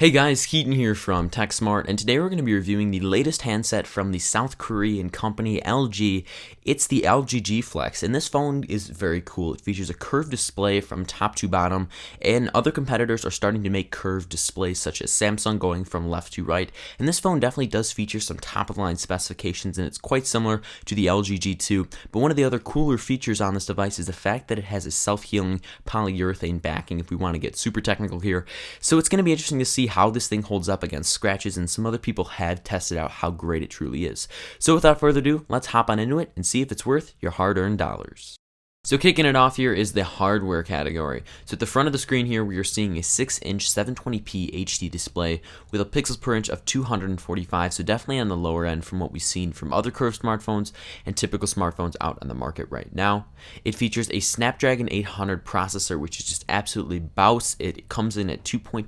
Hey guys, Keaton here from TechSmart, and today we're going to be reviewing the latest handset from the South Korean company LG. It's the LG G Flex, and this phone is very cool. It features a curved display from top to bottom, and other competitors are starting to make curved displays such as Samsung going from left to right, and this phone definitely does feature some top-of-the-line specifications, and it's quite similar to the LG G2, but one of the other cooler features on this device is the fact that it has a self-healing polyurethane backing, if we want to get super technical here. So it's going to be interesting to see how this thing holds up against scratches, and some other people have tested out how great it truly is. So without further ado, let's hop on into it and see if it's worth your hard-earned dollars. So kicking it off here is the hardware category. So at the front of the screen here, we are seeing a 6-inch 720p HD display with a pixels per inch of 245, so definitely on the lower end from what we've seen from other curved smartphones and typical smartphones out on the market right now. It features a Snapdragon 800 processor, which is just absolutely bouse. It comes in at 2.26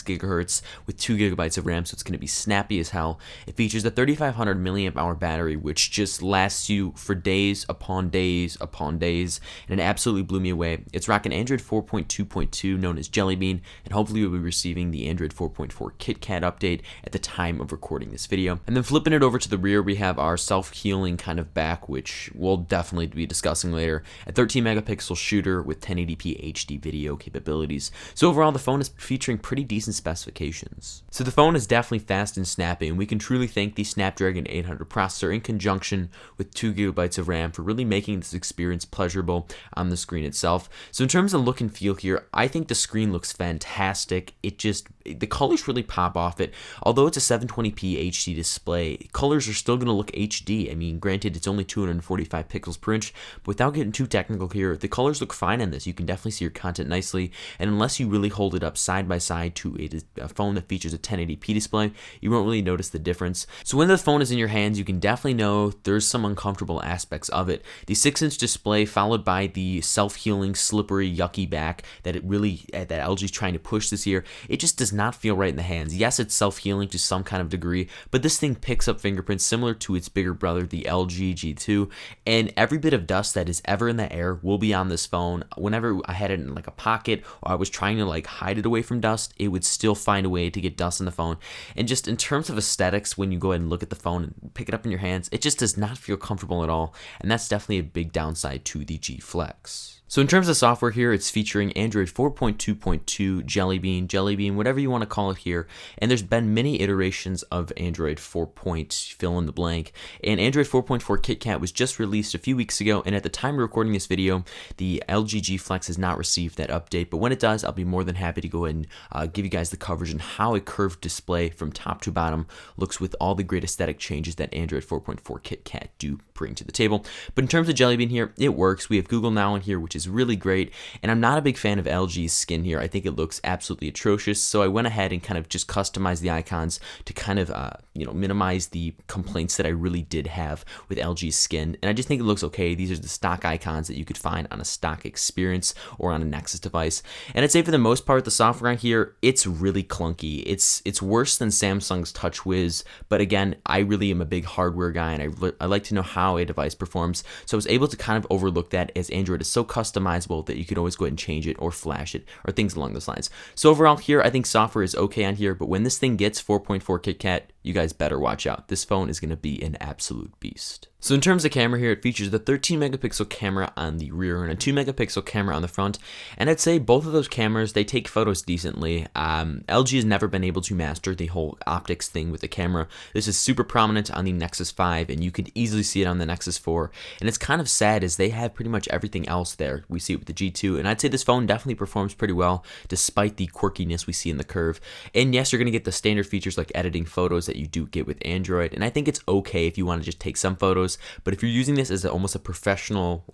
gigahertz with 2 gigabytes of RAM, so it's going to be snappy as hell. It features a 3500 milliamp hour battery, which just lasts you for days upon days upon days, and it absolutely blew me away. It's rocking Android 4.2.2, known as Jelly Bean, and hopefully we'll be receiving the Android 4.4 KitKat update at the time of recording this video. And then flipping it over to the rear, we have our self-healing kind of back, which we'll definitely be discussing later. A 13 megapixel shooter with 1080p HD video capabilities. So overall, the phone is featuring pretty decent specifications. So the phone is definitely fast and snappy, and we can truly thank the Snapdragon 800 processor in conjunction with 2 gigabytes of RAM for really making this experience pleasurable on the screen itself. So in terms of look and feel here, I think the screen looks fantastic. The colors really pop off it. Although it's a 720p HD display, colors are still going to look HD. I mean, granted, it's only 245 pixels per inch, but without getting too technical here, the colors look fine in this. You can definitely see your content nicely, and unless you really hold it up side by side to a phone that features a 1080p display, you won't really notice the difference. So when the phone is in your hands, you can definitely know there's some uncomfortable aspects of it. The 6-inch display followed by the self-healing, slippery, yucky back that LG's trying to push this year, it just does not feel right in the hands. Yes, it's self-healing to some kind of degree, but this thing picks up fingerprints similar to its bigger brother, the LG G2, and every bit of dust that is ever in the air will be on this phone. Whenever I had it in like a pocket or I was trying to like hide it away from dust, it would still find a way to get dust on the phone. And just in terms of aesthetics, when you go ahead and look at the phone and pick it up in your hands, it just does not feel comfortable at all, and that's definitely a big downside to the G Flex. So in terms of software here, it's featuring Android 4.2.2, Jelly Bean, whatever you want to call it here. And there's been many iterations of Android 4. Fill in the blank. And Android 4.4 KitKat was just released a few weeks ago. And at the time of recording this video, the LG G Flex has not received that update. But when it does, I'll be more than happy to go ahead and give you guys the coverage on how a curved display from top to bottom looks with all the great aesthetic changes that Android 4.4 KitKat do bring to the table. But in terms of Jelly Bean here, it works. We have Google Now in here, which is really great, and I'm not a big fan of LG's skin here. I think it looks absolutely atrocious, so I went ahead and kind of just customized the icons to kind of minimize the complaints that I really did have with LG's skin, and I just think it looks okay. These are the stock icons that you could find on a stock Experience or on a Nexus device, and I'd say for the most part the software on here, it's really clunky. It's worse than Samsung's TouchWiz, but again, I really am a big hardware guy, and I like to know how a device performs, so I was able to kind of overlook that, as Android is so customizable that you could always go ahead and change it or flash it or things along those lines. So overall here, I think software is okay on here, but when this thing gets 4.4 KitKat, you guys better watch out. This phone is going to be an absolute beast. So in terms of camera here, it features the 13 megapixel camera on the rear and a 2 megapixel camera on the front, and I'd say both of those cameras, they take photos decently. LG has never been able to master the whole optics thing with the camera. This is super prominent on the Nexus 5, and you could easily see it on the Nexus 4, and it's kind of sad as they have pretty much everything else there. We see it with the G2, and I'd say this phone definitely performs pretty well despite the quirkiness we see in the curve. And yes, you're going to get the standard features like editing photos that you do get with Android, and I think it's okay if you want to just take some photos, but if you're using this as almost a professional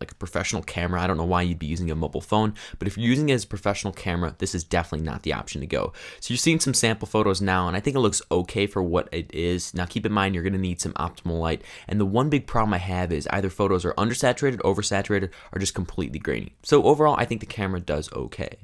camera, I don't know why you'd be using a mobile phone, but if you're using it as a professional camera, this is definitely not the option to go. So you're seeing some sample photos now, and I think it looks okay for what it is. Now keep in mind, you're going to need some optimal light, and the one big problem I have is either photos are undersaturated, oversaturated, or just completely grainy. So overall, I think the camera does okay.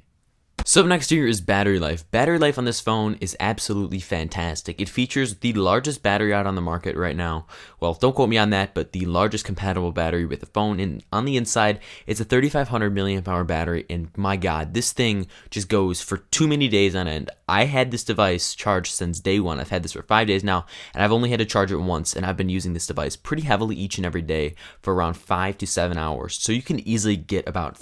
So up next here is battery life. Battery life on this phone is absolutely fantastic. It features the largest battery out on the market right now. Well, don't quote me on that, but the largest compatible battery with the phone. And on the inside, it's a 3500 milliamp hour battery. And my God, this thing just goes for too many days on end. I had this device charged since day one. I've had this for 5 days now, and I've only had to charge it once, and I've been using this device pretty heavily each and every day for around 5 to 7 hours. So you can easily get about,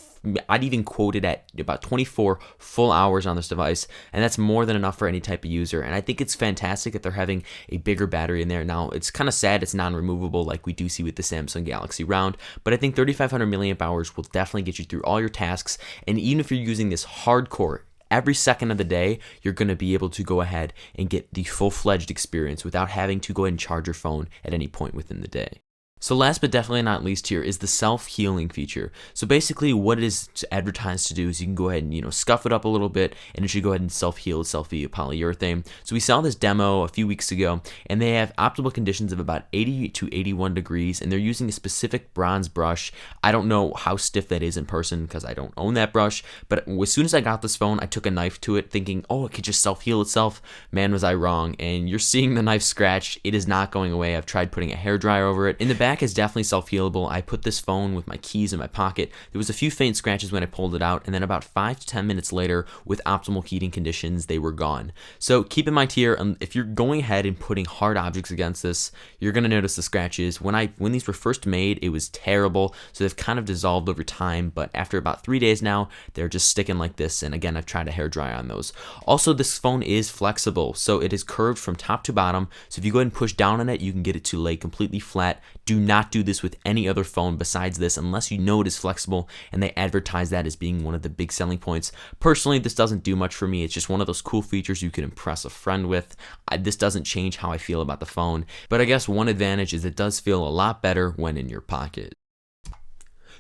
I'd even quote it at about 24 full hours on this device, and that's more than enough for any type of user. And I think it's fantastic that they're having a bigger battery in there. Now, it's kind of sad it's non-removable like we do see with the Samsung Galaxy Round, but I think 3,500 milliamp hours will definitely get you through all your tasks. And even if you're using this hardcore, every second of the day, you're going to be able to go ahead and get the full-fledged experience without having to go ahead and charge your phone at any point within the day. So last but definitely not least here is the self-healing feature. So basically what it is advertised to do is you can go ahead and, scuff it up a little bit, and it should go ahead and self-heal itself via polyurethane. So we saw this demo a few weeks ago, and they have optimal conditions of about 80 to 81 degrees, and they're using a specific bronze brush. I don't know how stiff that is in person because I don't own that brush, but as soon as I got this phone, I took a knife to it thinking, oh, it could just self-heal itself. Man, was I wrong, and you're seeing the knife scratch. It is not going away. I've tried putting a hairdryer over it. In the back is definitely self-healable. I put this phone with my keys in my pocket. There was a few faint scratches when I pulled it out, and then about 5 to 10 minutes later, with optimal heating conditions, they were gone. So keep in mind here, if you're going ahead and putting hard objects against this, you're going to notice the scratches. When these were first made, it was terrible, so they've kind of dissolved over time, but after about 3 days now, they're just sticking like this, and again, I've tried to hair dry on those. Also, this phone is flexible, so it is curved from top to bottom, so if you go ahead and push down on it, you can get it to lay completely flat. Do not do this with any other phone besides this unless you know it is flexible, and they advertise that as being one of the big selling points. Personally, this doesn't do much for me. It's just one of those cool features you can impress a friend with. This doesn't change how I feel about the phone, but I guess one advantage is it does feel a lot better when in your pocket.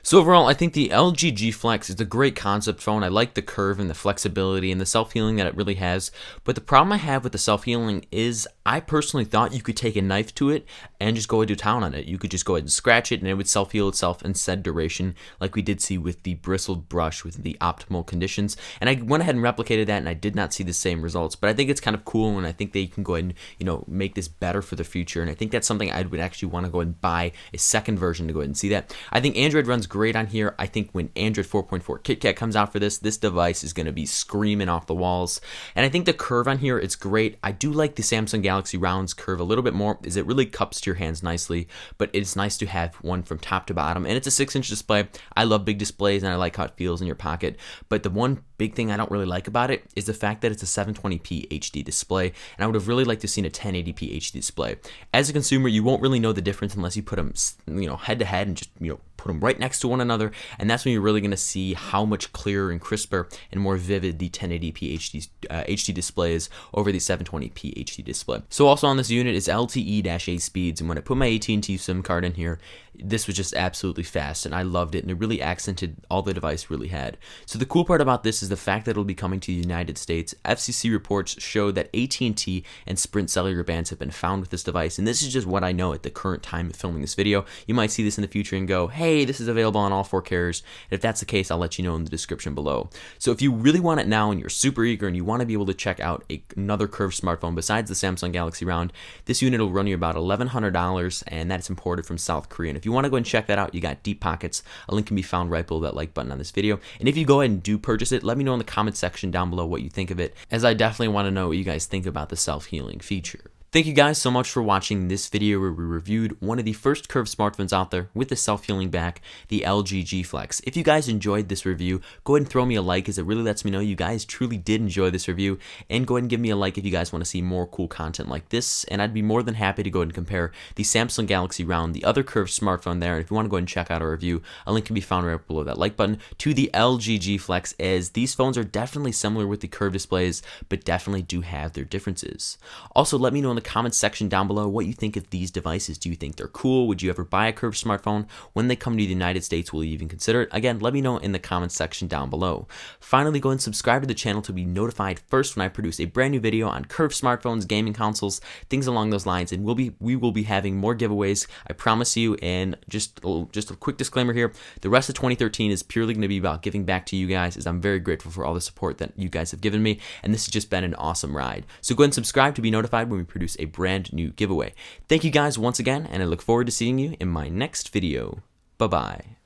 So overall, I think the LG G Flex is a great concept phone. I like the curve and the flexibility and the self-healing that it really has. But the problem I have with the self-healing is I personally thought you could take a knife to it and just go ahead and do town on it. You could just go ahead and scratch it and it would self-heal itself in said duration, like we did see with the bristled brush with the optimal conditions. And I went ahead and replicated that, and I did not see the same results. But I think it's kind of cool, and I think they can go ahead and make this better for the future. And I think that's something I would actually want to go ahead and buy a second version to go ahead and see that. I think Android runs great on here. I think when Android 4.4 KitKat comes out for this device is going to be screaming off the walls. And I think the curve on here, it's great. I do like the Samsung Galaxy Round's curve a little bit more, is it really cups to your hands nicely, but it's nice to have one from top to bottom. And it's a 6-inch display. I love big displays, and I like how it feels in your pocket. But the one big thing I don't really like about it is the fact that it's a 720p HD display, and I would have really liked to have seen a 1080p HD display. As a consumer, you won't really know the difference unless you put them, head to head and just, put them right next to one another, and that's when you're really going to see how much clearer and crisper and more vivid the 1080p HD display is over the 720p HD display. So also on this unit is LTE-A speeds, and when I put my AT&T SIM card in here, this was just absolutely fast, and I loved it, and it really accented all the device really had. So the cool part about this is the fact that it'll be coming to the United States. FCC reports show that AT&T and Sprint cellular bands have been found with this device, and this is just what I know at the current time of filming this video. You might see this in the future and go, hey, this is available on all 4 carriers, and if that's the case, I'll let you know in the description below. So if you really want it now and you're super eager and you want to be able to check out another curved smartphone besides the Samsung Galaxy Round, this unit will run you about $1,100, and that's imported from South Korea. And if you want to go and check that out, you got deep pockets. A link can be found right below that like button on this video. And if you go ahead and do purchase it, let me know in the comment section down below what you think of it, as I definitely want to know what you guys think about the self-healing feature. Thank you guys so much for watching this video where we reviewed one of the first curved smartphones out there with the self-healing back, the LG G Flex. If you guys enjoyed this review, go ahead and throw me a like, as it really lets me know you guys truly did enjoy this review, and go ahead and give me a like if you guys want to see more cool content like this, and I'd be more than happy to go ahead and compare the Samsung Galaxy Round, the other curved smartphone there, and if you want to go ahead and check out our review, a link can be found right below that like button, to the LG G Flex, as these phones are definitely similar with the curved displays, but definitely do have their differences. Also, let me know in the comments section down below what you think of these devices. Do you think they're cool? Would you ever buy a curved smartphone? When they come to the United States, will you even consider it? Again, let me know in the comments section down below. Finally, go and subscribe to the channel to be notified first when I produce a brand new video on curved smartphones, gaming consoles, things along those lines, and we will be having more giveaways, I promise you. And just a quick disclaimer here, the rest of 2013 is purely going to be about giving back to you guys, as I'm very grateful for all the support that you guys have given me, and this has just been an awesome ride. So go ahead and subscribe to be notified when we produce a brand new giveaway. Thank you guys once again, and I look forward to seeing you in my next video. Bye-bye.